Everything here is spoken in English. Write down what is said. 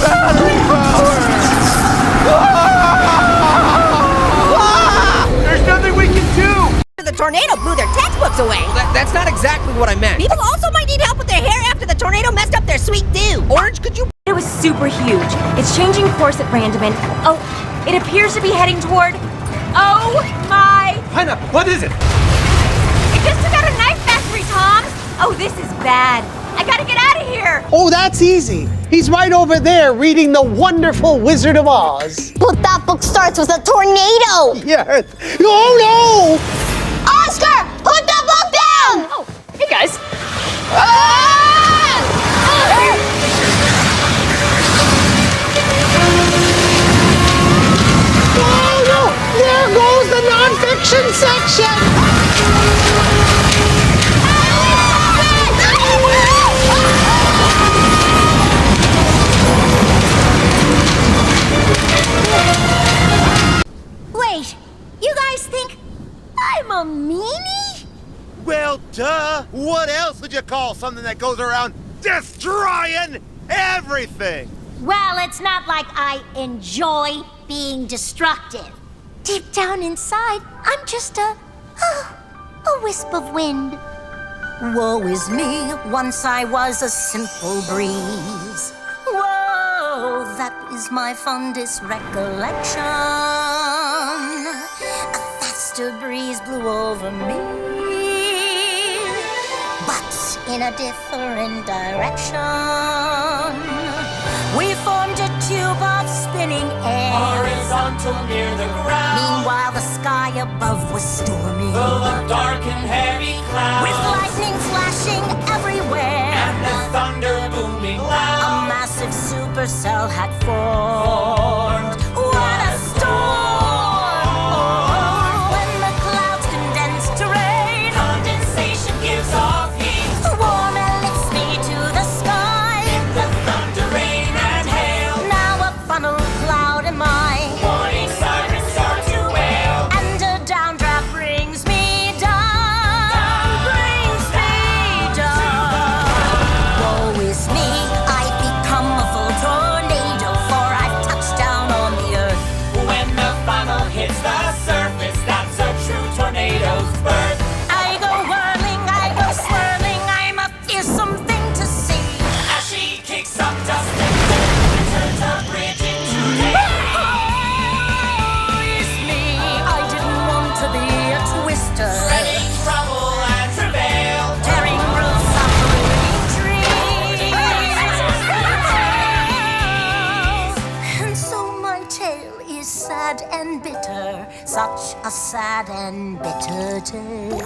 Battery power! There's nothing we can do! The tornado blew their textbooks away. That's not exactly what I meant. People also might need help with their hair after the tornado messed up their sweet dew. Orange, could you? It was super huge. It's changing course at random and, oh, it appears to be heading toward, oh my. Pineapple, what is it? It just took out a knife factory, Tom. Oh, this is bad. I gotta get out of here. Oh, that's easy. He's right over there reading The Wonderful Wizard of Oz. But that book starts with a tornado! Yes. Oh, no! Oscar, put the book down! Oh, hey guys. Oh, no! There goes the nonfiction section! Wait, you guys think I'm a meanie? Well, duh. What else would you call something that goes around destroying everything? Well, it's not like I enjoy being destructive. Deep down inside, I'm just a wisp of wind. Woe is me, once I was a simple breeze. Whoa, that is my fondest recollection. A faster breeze blew over me, but in a different direction. We formed a tube of spinning air, horizontal near the ground. Meanwhile, the sky above was stormy, Full of dark and heavy clouds. with lightning flashing everywhere. And the thunder booming A loud. massive supercell had formed. What a storm! Oh, when the clouds condense to rain, Condensation gives off heat. warm and lifts me to the sky. The thunder, rain, and hail. Now a funnel cloud am I, Warning sirens start to wail. and a downdraft brings me down. Brings me down. Woe is me, I've become a full tornado, for I've touched down on the earth. When the funnel hits the surface, that's a true tornado's birth. I go whirling, I go swirling, I'm a fearsome thing to see. As she kicks up dust and dirt and turns a bridge into debris. Oh, it's me, I didn't want to be a twister. Spreading trouble and travail. Tearing roofs off bleeding trees. And so my tale is sad and bitter, such a sad and bitter tale.